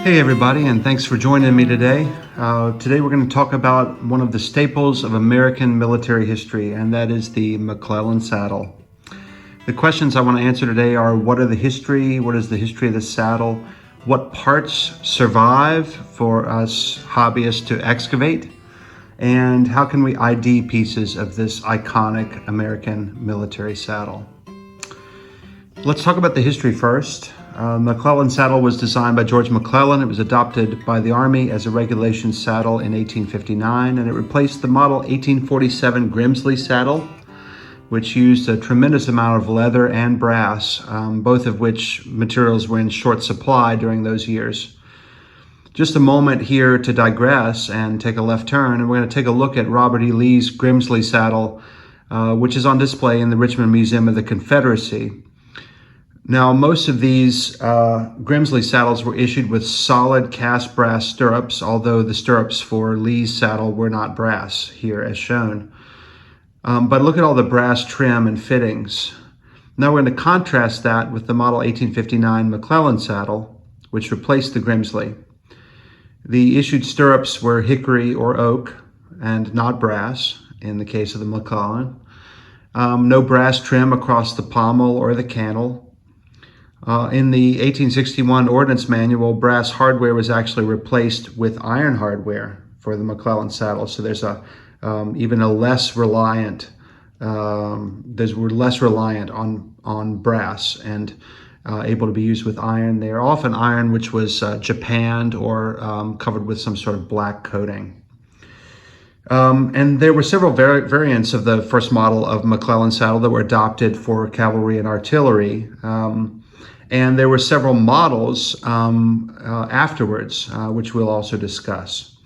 Hey everybody, and thanks for joining me today. Today we're going to talk about one of the staples of American military history, and that is the McClellan saddle. The questions I want to answer today are: what is the history of the saddle? What parts survive for us hobbyists to excavate? And how can we ID pieces of this iconic American military saddle? Let's talk about the history first. McClellan saddle was designed by George McClellan. It was adopted by the Army as a regulation saddle in 1859, and it replaced the model 1847 Grimsley saddle, which used a tremendous amount of leather and brass, both of which materials were in short supply during those years. Just a moment here to digress and take a left turn, and we're going to take a look at Robert E. Lee's Grimsley saddle, which is on display in the Richmond Museum of the Confederacy. Now, most of these Grimsley saddles were issued with solid cast brass stirrups, although the stirrups for Lee's saddle were not brass here as shown. But look at all the brass trim and fittings. Now we're going to contrast that with the model 1859 McClellan saddle, which replaced the Grimsley. The issued stirrups were hickory or oak and not brass in the case of the McClellan. No brass trim across the pommel or the cantle. In the 1861 Ordnance Manual, brass hardware was actually replaced with iron hardware for the McClellan saddle. So there's even a less reliant. We're less reliant on brass and able to be used with iron. They are often iron which was japanned or covered with some sort of black coating. And there were several variants of the first model of McClellan saddle that were adopted for cavalry and artillery. And there were several models afterwards, which we'll also discuss.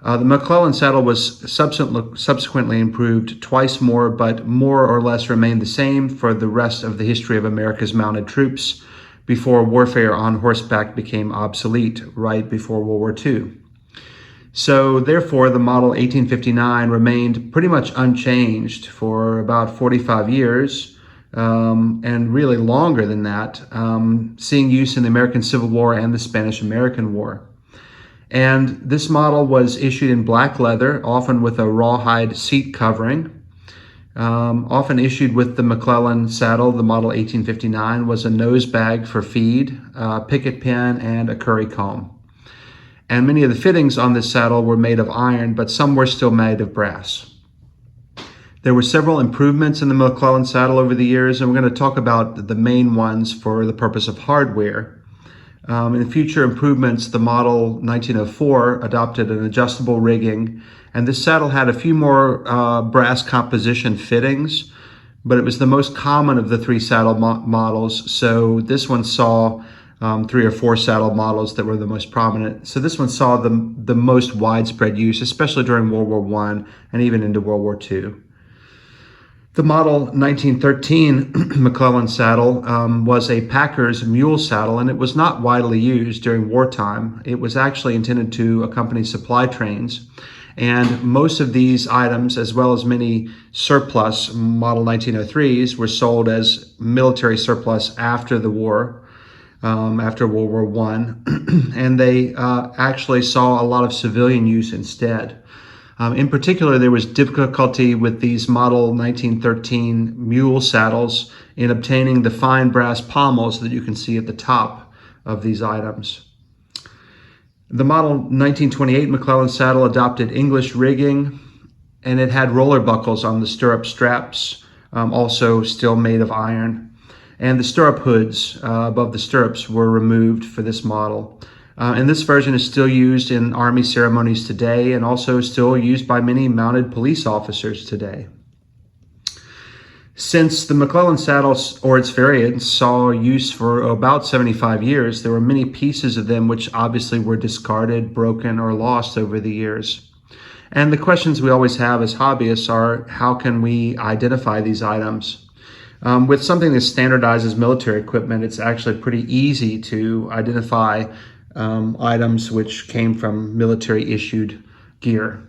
The McClellan saddle was subsequently improved twice more, but more or less remained the same for the rest of the history of America's mounted troops before warfare on horseback became obsolete right before World War II. So therefore, the model 1859 remained pretty much unchanged for about 45 years. And really longer than that, seeing use in the American Civil War and the Spanish-American War. And this model was issued in black leather, often with a rawhide seat covering. Often issued with the McClellan saddle, the model 1859 was a nose bag for feed, picket pin, and a curry comb. And many of the fittings on this saddle were made of iron, but some were still made of brass. There were several improvements in the McClellan saddle over the years, and we're going to talk about the main ones for the purpose of hardware. In future improvements, the model 1904 adopted an adjustable rigging, and this saddle had a few more brass composition fittings, but it was the most common of the three saddle models, so this one saw 3 or 4 saddle models that were the most prominent. So this one saw the most widespread use, especially during World War I and even into World War II. The model 1913 McClellan saddle was a packer's mule saddle, and it was not widely used during wartime. It was actually intended to accompany supply trains, and most of these items, as well as many surplus model 1903s, were sold as military surplus after the war, after World War I, and they actually saw a lot of civilian use instead. In particular, there was difficulty with these model 1913 mule saddles in obtaining the fine brass pommels that you can see at the top of these items. The model 1928 McClellan saddle adopted English rigging, and it had roller buckles on the stirrup straps, also still made of iron. And the stirrup hoods above the stirrups were removed for this model. And this version is still used in Army ceremonies today and also still used by many mounted police officers today. Since the McClellan saddle or its variants saw use for about 75 years, there were many pieces of them which obviously were discarded, broken, or lost over the years. And the questions we always have as hobbyists are, how can we identify these items? With something that standardizes military equipment, it's actually pretty easy to identify items which came from military issued gear.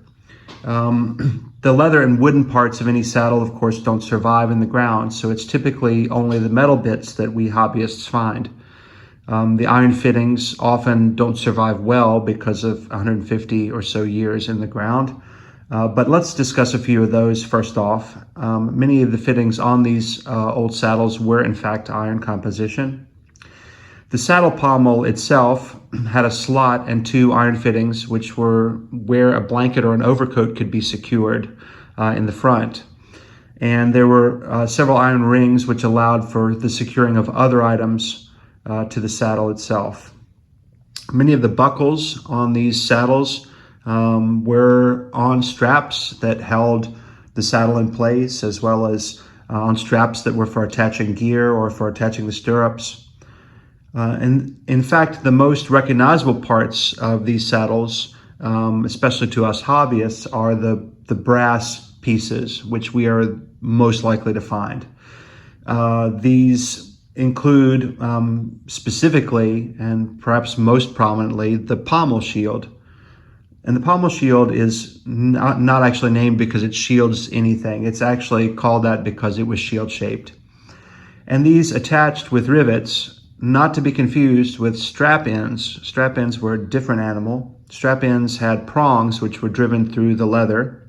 The leather and wooden parts of any saddle, of course, don't survive in the ground, so it's typically only the metal bits that we hobbyists find. The iron fittings often don't survive well because of 150 or so years in the ground. But let's discuss a few of those first off. Many of the fittings on these old saddles were in fact iron composition. The saddle pommel itself had a slot and two iron fittings, which were where a blanket or an overcoat could be secured in the front. And there were several iron rings which allowed for the securing of other items to the saddle itself. Many of the buckles on these saddles were on straps that held the saddle in place, as well as on straps that were for attaching gear or for attaching the stirrups. And in fact, the most recognizable parts of these saddles, especially to us hobbyists, are the brass pieces, which we are most likely to find. These include specifically, and perhaps most prominently, the pommel shield. And the pommel shield is not actually named because it shields anything. It's actually called that because it was shield-shaped. And these attached with rivets, not to be confused with strap ends. Strap ends were a different animal. Strap ends had prongs which were driven through the leather.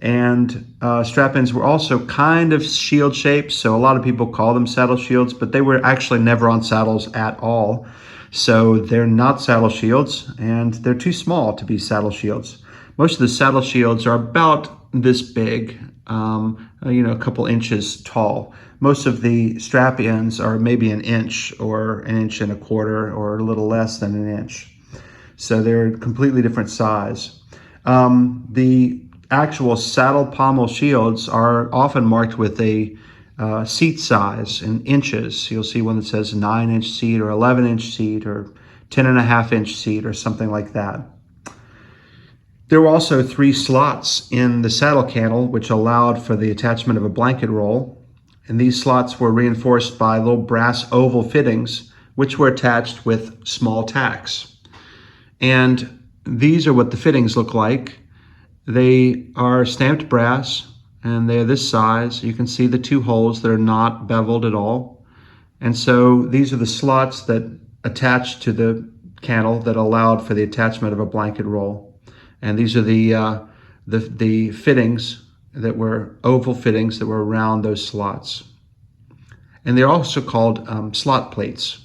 And strap ends were also kind of shield shaped, so a lot of people call them saddle shields, but they were actually never on saddles at all. So they're not saddle shields, and they're too small to be saddle shields. Most of the saddle shields are about this big, a couple inches tall. Most of the strap ends are maybe an inch or an inch and a quarter or a little less than an inch. So they're completely different size. The actual saddle pommel shields are often marked with a seat size in inches. You'll see one that says 9-inch seat or 11-inch seat or 10.5-inch seat or something like that. There were also 3 slots in the saddle cantle which allowed for the attachment of a blanket roll. And these slots were reinforced by little brass oval fittings which were attached with small tacks. And these are what the fittings look like. They are stamped brass and they're this size. You can see the 2 holes that are not beveled at all. And so these are the slots that attach to the cantle that allowed for the attachment of a blanket roll. And these are the fittings that were oval fittings that were around those slots. And they're also called slot plates,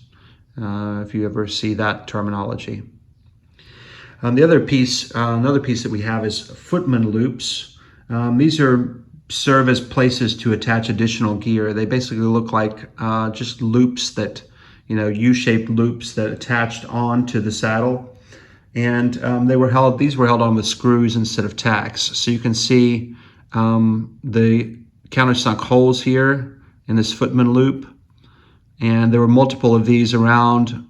if you ever see that terminology. Another piece that we have is Footman loops. These serve as places to attach additional gear. They basically look like just loops that, U-shaped loops that attached onto the saddle. And these were held on with screws instead of tacks. So you can see the countersunk holes here in this Footman loop. And there were multiple of these around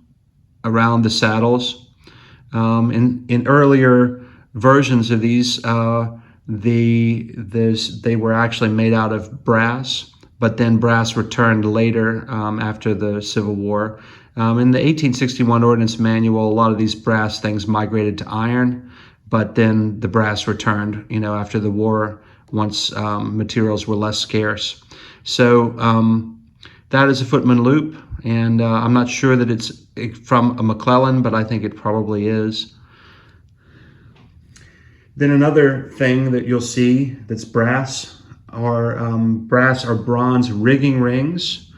the saddles. In earlier versions of these, they were actually made out of brass, but then brass returned later after the Civil War. In the 1861 Ordnance Manual, a lot of these brass things migrated to iron, but then the brass returned, after the war, once materials were less scarce. So that is a Footman loop, and I'm not sure that it's from a McClellan, but I think it probably is. Then another thing that you'll see that's brass are bronze rigging rings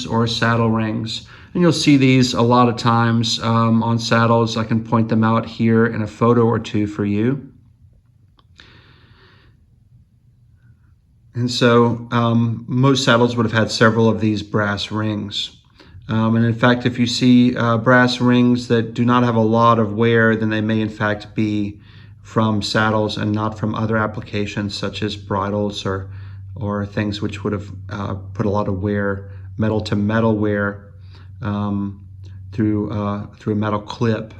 or saddle rings. And you'll see these a lot of times on saddles. I can point them out here in a photo or two for you. And so most saddles would have had several of these brass rings. And in fact, if you see brass rings that do not have a lot of wear, then they may in fact be from saddles and not from other applications such as bridles or things which would have put a lot of wear, metal to metal wear through a metal clip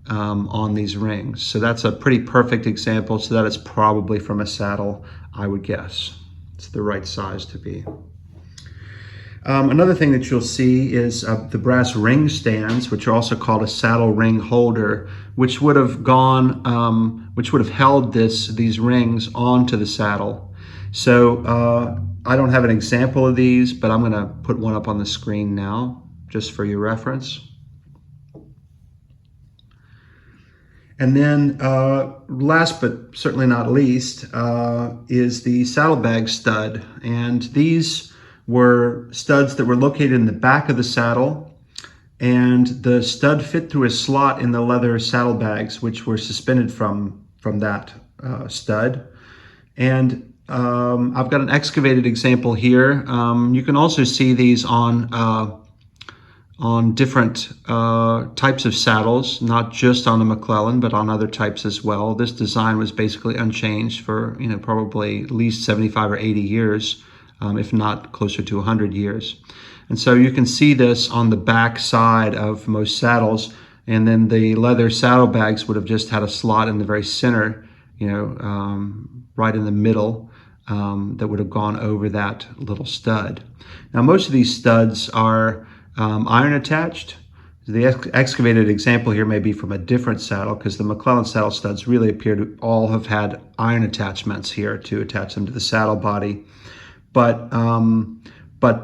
on these rings. So that's a pretty perfect example. So that is probably from a saddle, I would guess. It's the right size to be. Another thing that you'll see is the brass ring stands, which are also called a saddle ring holder, which would have held these rings onto the saddle. So I don't have an example of these, but I'm going to put one up on the screen now. just for your reference. And then last but certainly not least is the saddlebag stud. And these were studs that were located in the back of the saddle, and the stud fit through a slot in the leather saddlebags, which were suspended from that stud. And I've got an excavated example here. You can also see these on different types of saddles, not just on the McClellan, but on other types as well. This design was basically unchanged for, probably at least 75 or 80 years, if not closer to 100 years. And so you can see this on the back side of most saddles, and then the leather saddlebags would have just had a slot in the very center, right in the middle, that would have gone over that little stud. Now, most of these studs are iron attached. The excavated example here may be from a different saddle, because the McClellan saddle studs really appear to all have had iron attachments here to attach them to the saddle body. But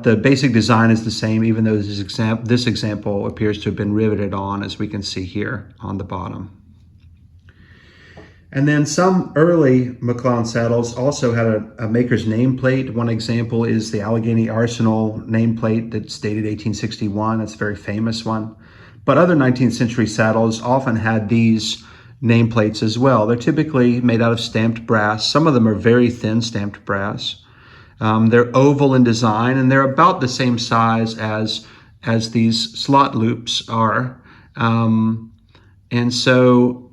the basic design is the same, even though this example appears to have been riveted on, as we can see here on the bottom. And then some early McClellan saddles also had a maker's nameplate. One example is the Allegheny Arsenal nameplate that's dated 1861. That's a very famous one. But other 19th century saddles often had these nameplates as well. They're typically made out of stamped brass. Some of them are very thin stamped brass. They're oval in design, and they're about the same size as these slot loops are. And so,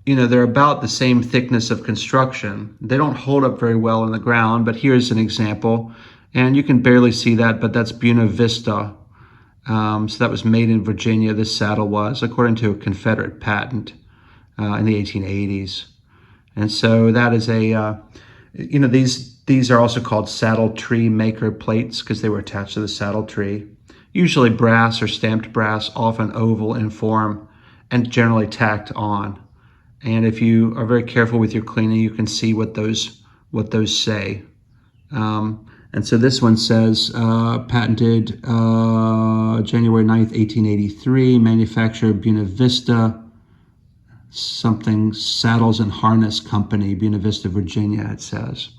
they're about the same thickness of construction. They don't hold up very well in the ground, but here's an example. And you can barely see that, but that's Buena Vista. So that was made in Virginia, this saddle was, according to a Confederate patent in the 1880s. And so that is these are also called saddle tree maker plates, because they were attached to the saddle tree. Usually brass or stamped brass, often oval in form, and generally tacked on. And if you are very careful with your cleaning, you can see what those say. And so this one says, patented January 9th, 1883, manufacturer Buena Vista, something Saddles and Harness Company, Buena Vista, Virginia, it says.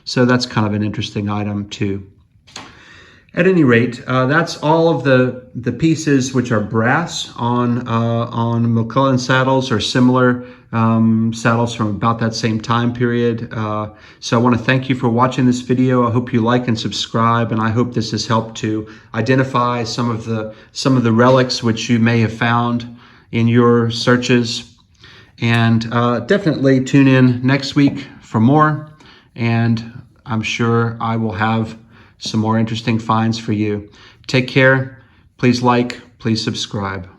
So that's kind of an interesting item too. At any rate, that's all of the pieces which are brass on McClellan saddles or similar saddles from about that same time period. So I want to thank you for watching this video. I hope you like and subscribe, and I hope this has helped to identify some of the relics which you may have found in your searches. And definitely tune in next week for more, and I'm sure I will have some more interesting finds for you. Take care. Please like, please subscribe.